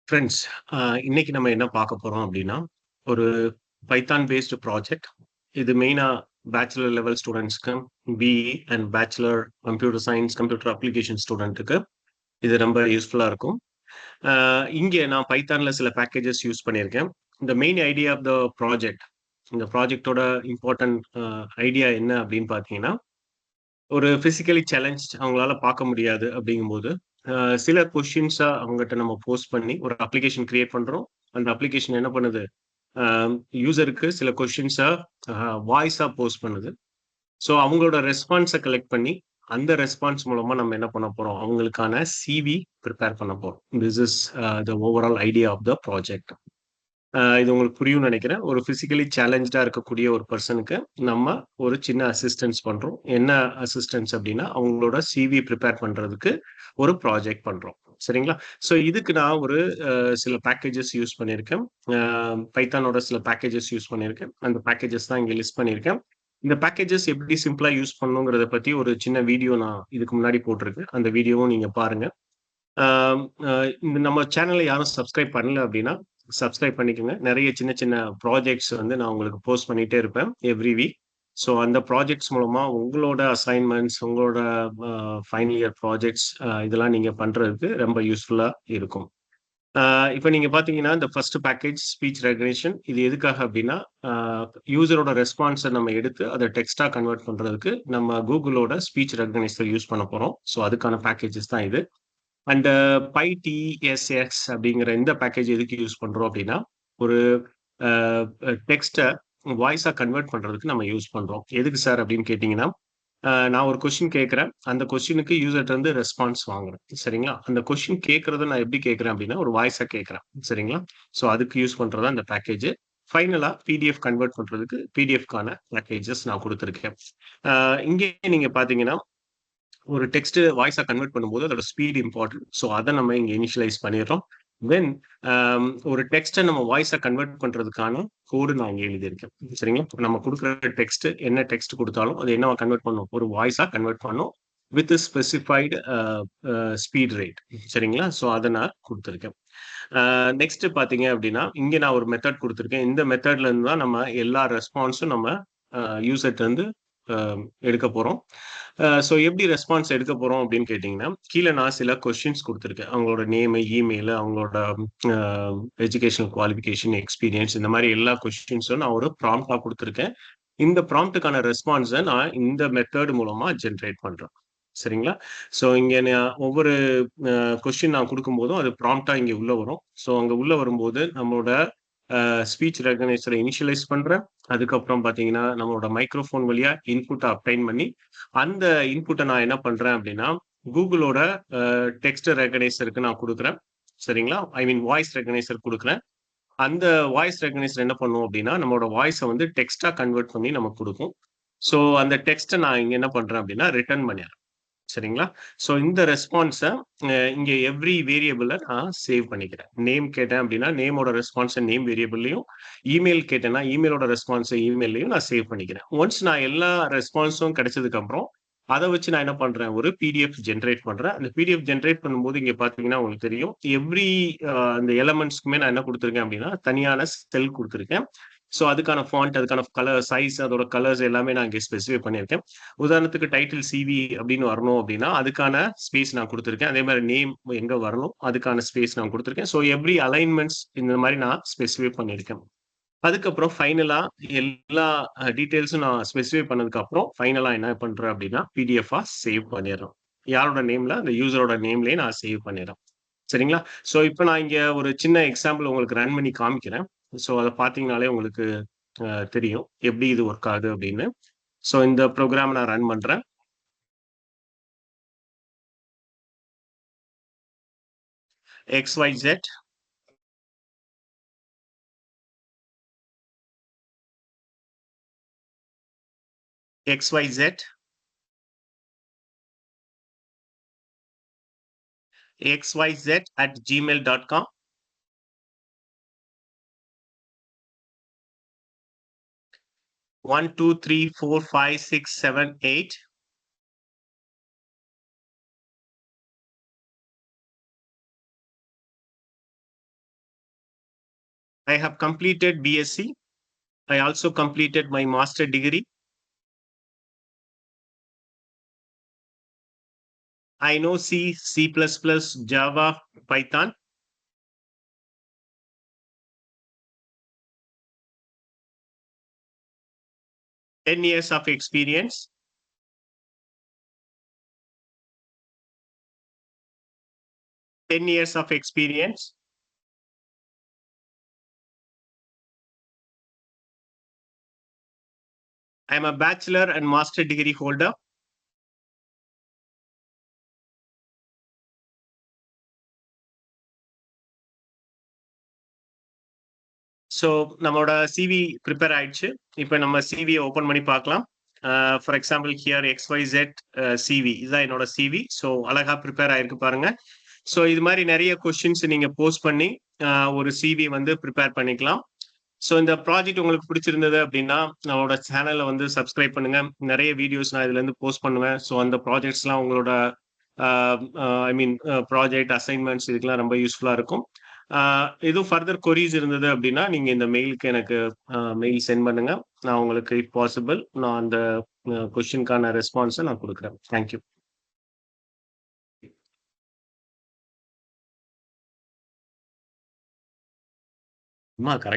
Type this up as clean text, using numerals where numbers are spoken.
Friends, இன்னைக்கு நம்ம என்ன பார்க்க போறோம் அப்படின்னா, ஒரு பைத்தான் பேஸ்டு ப்ராஜெக்ட். இது மெயினா பேச்சுலர் லெவல் ஸ்டூடண்ட்ஸ்க்கு, BE and bachelor computer science, computer application ஸ்டூடண்ட்டுக்கு இது ரொம்ப யூஸ்ஃபுல்லா இருக்கும். இங்கே நான் பைத்தான்ல சில பேக்கேஜஸ் யூஸ் பண்ணியிருக்கேன். இந்த main idea of the project, இந்த ப்ராஜெக்ட்டோட இம்பார்ட்டன்ட் ஐடியா என்ன அப்படின்னு பார்த்தீங்கன்னா, ஒரு பிசிக்கலி சேலஞ்ச்ட் அவங்களால பார்க்க முடியாது அப்படிங்கும்போது, அ சில கொஸ்டின்ஸ அவங்கட்ட நம்ம போஸ்ட் பண்ணி ஒரு அப்ளிகேஷன் கிரியேட் பண்றோம். அந்த அப்ளிகேஷன் என்ன பண்ணுது? அ யூசருக்கு சில கொஸ்டின்ஸ வாய்ஸா போஸ்ட் பண்ணுது. ஸோ அவங்களோட ரெஸ்பான்ஸ கலெக்ட் பண்ணி, அந்த ரெஸ்பான்ஸ் மூலமா நம்ம என்ன பண்ண போறோம்? அவங்களுக்கான சிவி பிரிப்பேர் பண்ண போறோம். This is the overall idea of the project. இது உங்களுக்கு புரியும்னு நெனைக்கிறேன். ஒரு பிசிக்கலி சேலஞ்ச்டா இருக்கக்கூடிய ஒரு பெர்சனுக்கு நம்ம ஒரு சின்ன அசிஸ்டன்ஸ் பண்றோம். என்ன அசிஸ்டன்ஸ் அப்டின்னா, அவங்களோட சிவி பிரிப்பேர் பண்றதுக்கு ஒரு ப்ராஜெக்ட் பண்றோம். சரிங்களா? ஸோ இதுக்கு நான் ஒரு சில பேக்கேஜஸ் யூஸ் பண்ணியிருக்கேன். அ பைத்தானோட சில பேக்கேஜஸ் யூஸ் பண்ணியிருக்கேன். அந்த பேக்கேஜஸ் தான் இங்க லிஸ்ட் பண்ணியிருக்கேன். இந்த பேக்கேஜஸ் எப்படி சிம்பிளா யூஸ் பண்ணணுங்கிறத பத்தி ஒரு சின்ன வீடியோ நான் இதுக்கு முன்னாடி போட்டிருக்கேன். அந்த வீடியோவும் நீங்க பாருங்க. ஆம், இந்த நம்ம சேனல யாரும் சப்ஸ்கிரைப் பண்ணல அப்டின்னா, சப்ஸ்கிரைப் பண்ணிக்கோங்க. நெறைய சின்ன சின்ன ப்ராஜெக்ட்ஸ் வந்து நான் உங்களுக்கு போஸ்ட் பண்ணிட்டே இருப்பேன், எவ்ரி வீக். ஸோ அந்த ப்ராஜெக்ட்ஸ் மூலமா உங்களோட அசைன்மென்ட்ஸ், உங்களோட அ ஃபைனல் இயர் ப்ராஜெக்ட்ஸ் இதெல்லாம் நீங்க பண்றதுக்கு ரொம்ப யூஸ்ஃபுல்லா இருக்கும். அ இப்ப நீங்க பார்த்தீங்கன்னா, இந்த ஃபர்ஸ்ட் பேக்கேஜ் ஸ்பீச் ரெகக்னிஷன் இது எதுக்காக அப்டின்னா, அ யூசரோட ரெஸ்பான்ஸ நம்ம எடுத்து அத டெக்ஸ்ட்டா கன்வெர்ட் பண்றதுக்கு நம்ம கூகுளோட ஸ்பீச் ரெகக்னைசர் யூஸ் பண்ண போறோம். ஸோ அதுக்கான பேக்கேஜஸ் தான் இது. அண்ட் PyTSX அப்படிங்கிற இந்த பேக்கேஜ் எதுக்கு யூஸ் பண்றோம் அப்படின்னா, ஒரு அ டெக்ஸ்ட்ட வாய்ஸா கன்வெர்ட் பண்றதுக்கு நம்ம யூஸ் பண்றோம். எதுக்கு சார் அப்படின்னு கேட்டீங்கன்னா, நான் ஒரு கொஸ்டின் கேட்கிறேன். அந்த கொஸ்டினுக்கு யூசர்ட்ட இருந்து ரெஸ்பான்ஸ் வாங்குறேன். சரிங்களா? அந்த கொஸ்டின் கேட்கிறத நான் எப்படி கேட்கிறேன் அப்படின்னா, ஒரு வாய்ஸா கேட்கிறேன். சரிங்களா? ஸோ அதுக்கு யூஸ் பண்றது தான் இந்த பேக்கேஜ். ஃபைனலா பிடிஎஃப் கன்வெர்ட் பண்றதுக்கு பிடிஎஃப்க்கான பேக்கேஜஸ் நான் குடுத்திருக்கேன். இங்கே நீங்க பார்த்தீங்கன்னா ஒரு டெக்ஸ்ட் வாய்ஸா கன்வெர்ட் பண்ணும்போது அதோட ஸ்பீட் இம்பார்ட்டன்ட். ஸோ அத நம்ம இங்க இனிஷியலைஸ் பண்ணிடுறோம். தென் ஒரு டெக்ஸ்ட்ட நம்ம வாய்ஸா கன்வெர்ட் பண்றதுக்கான கோடு நான் இங்க எழுதியிருக்கேன். சரிங்களா? இப்ப நம்ம குடுக்குற டெக்ஸ்ட் என்ன டெக்ஸ்ட் குடுத்தாலும் அது என்னவா கன்வெர்ட் பண்ணும்? ஒரு வாய்ஸா கன்வெர்ட் பண்ணும். With specified speed rate. சரிங்களா? ஸோ அத நான் குடுத்துருக்கேன். நெக்ஸ்ட் பார்த்தீங்க அப்டின்னா, இங்க நான் ஒரு மெத்தட் குடுத்துருக்கேன். இந்த மெத்தட்ல இருந்து தான் நம்ம எல்லா ரெஸ்பான்ஸும் நம்ம யூசர்ட்ட இருந்து அ எடுக்க போறோம். ஸோ எப்படி ரெஸ்பான்ஸ் எடுக்க போறோம் அப்படின்னு கேட்டீங்கன்னா, கீழ நான் சில கொஸ்டின்ஸ் குடுத்துருக்கேன். அவங்களோட நேமு, இமெயிலு, அவங்களோட அ எஜுகேஷனல் குவாலிஃபிகேஷன், எக்ஸ்பீரியன்ஸ் இந்த மாரி எல்லா கொஸ்டின்ஸும் நான் ஒரு ப்ராம்ப்ட்டா குடுத்துருக்கேன். இந்த ப்ராம்ப்ட்டுக்கான ரெஸ்பான்ஸ நான் இந்த மெத்தட் மூலமா ஜெனரேட் பண்றேன். சரிங்களா? ஸோ இங்க நான் ஒவ்வொரு கொஸ்டின் நான் குடுக்கும்போதும் அது ப்ராம்ப்ட்டா இங்க உள்ள வரும். ஸோ அங்க உள்ள வரும்போது நம்மளோட ஸ்பீச் ரெகக்னைசர இனிஷியலைஸ் பண்றேன். அதுக்கப்புறம் பார்த்தீங்கன்னா, நம்மளோட மைக்ரோஃபோன் வழியா இன்புட்ட அப்டைன் பண்ணி, அந்த இன்புட்ட நான் என்ன பண்றேன் அப்டின்னா, கூகுளோட டெக்ஸ்ட் ரெகக்னைசருக்கு நான் குடுக்குறேன். சரிங்களா? ஐ மீன் வாய்ஸ் ரெகக்னைசர் குடுக்குறேன். அந்த வாய்ஸ் ரெகக்னைசர் என்ன பண்ணும் அப்டின்னா, நம்மளோட வாய்ஸ வந்து டெக்ஸ்ட்டா கன்வெர்ட் பண்ணி நமக்கு குடுக்கும். ஸோ அந்த டெக்ஸ்ட்ட நான் இங்க என்ன பண்றேன் அப்டின்னா, ரிட்டர்ன் பண்ணிர்றேன். சரிங்களா? ஸோ இந்த ரெஸ்பான்ஸ இங்க எவ்ரி வேரியபிள நான் சேவ் பண்ணிக்கிறேன். நேம் கேட்டேன் அப்டின்னா, நேமோட ரெஸ்பான்ஸ நேம் வேரியபிள்லயும், இமெயில் கேட்டேன்னா, இமெயிலோட ரெஸ்பான்ஸ இமெயில்லயும் நான் சேவ் பண்ணிக்கிறேன். ஒன்ஸ் நான் எல்லா ரெஸ்பான்ஸும் கிடைச்சதுக்கப்புறம், அத வச்சு நான் என்ன பண்றேன், ஒரு பிடிஎஃப் ஜெனரேட் பண்றேன். அந்த பிடிஎஃப் ஜெனரேட் பண்ணும்போது இங்க பார்த்தீங்கன்னா, உங்களுக்கு தெரியும். எவ்ரி அந்த எலிமெண்ட்ஸ்க்குமே நான் என்ன குடுத்துருக்கேன் அப்டின்னா, தனியான செல் குடுத்துருக்கேன். ஸோ அதுக்கான ஃபாண்ட், அதுக்கான கலர், சைஸ், அதோட கலர்ஸ் எல்லாமே நான் இங்க ஸ்பெசிஃபை பண்ணியிருக்கேன். உதாரணத்துக்கு டைட்டில் சிவி அப்படின்னு வரணும் அப்படின்னா, அதுக்கான ஸ்பேஸ் நான் குடுத்துருக்கேன். அதே மாரி நேம் எங்க வரணும், அதுக்கான ஸ்பேஸ் நான் குடுத்துருக்கேன். ஸோ எவ்ரி அலைன்மென்ட்ஸ் இந்த மாரி நான் ஸ்பெசிஃபை பண்ணியிருக்கேன். அதுக்கப்புறம் ஃபைனலா எல்லா டீட்டெயில்ஸும் நான் ஸ்பெசிஃபை பண்ணதுக்கப்புறம், ஃபைனலா என்ன பண்றேன் அப்படின்னா, பிடிஎஃப்பா சேவ் பண்ணிர்றோம். யாரோட நேம்ல, அந்த யூசரோட நேம்லயே நான் சேவ் பண்ணிர்றேன். சரிங்களா? ஸோ இப்ப நான் இங்க ஒரு சின்ன எக்ஸாம்பிள் உங்களுக்கு ரன் பண்ணி காமிக்கிறேன். ஸோ அத பார்த்தீங்கனாலே உங்களுக்கு தெரியும். எப்படி இது ஒர்க் ஆகுது அப்படின்னு. ஸோ இந்த ப்ரோகிராம நான் ரன் பண்றேன். XYZ XYZ XYZ@gmail.com. 1, 2, 3, 4, 5, 6, 7, 8. I have completed BSc. I also completed my master degree. I know C, C++, Java, Python. Ten years of experience. Ten years of experience. I am a bachelor and master degree holder. So நம்மளோட CV prepare ஆயிடுச்சு. இப்போ நம்ம சிவியை open பண்ணி பார்க்கலாம். For example here XYZ CV, இதுதான் என்னோட CV. So அழகா ப்ரிப்பேர் ஆயிருக்கு பாருங்க. ஸோ இது மாதிரி நிறைய கொஸ்டின்ஸ் நீங்க போஸ்ட் பண்ணி ஒரு சிவி வந்து ப்ரிப்பேர் பண்ணிக்கலாம். ஸோ இந்த ப்ராஜெக்ட் உங்களுக்கு பிடிச்சிருந்தது அப்படின்னா நம்மளோட சேனலை வந்து சப்ஸ்கிரைப் பண்ணுங்க. நிறைய வீடியோஸ் நான் இதுல இருந்து போஸ்ட் பண்ணுவேன். ஸோ அந்த ப்ராஜெக்ட்ஸ்லாம் உங்களோட ஐ மீன் ப்ராஜெக்ட் அசைன்மெண்ட்ஸ் இதுக்கெல்லாம் ரொம்ப யூஸ்ஃபுல்லா இருக்கும். எதுவும் ஃபர்தர் கொரீஸ் இருந்தது அப்படின்னா நீங்க இந்த மெயிலுக்கு எனக்கு மெயில் சென்ட் பண்ணுங்க. நான் உங்களுக்கு இஃப் பாசிபிள் நான் அந்த கொஸ்டினுக்கான ரெஸ்பான்ஸை நான் கொடுக்குறேன். தேங்க்யூ. கரெக்ட்.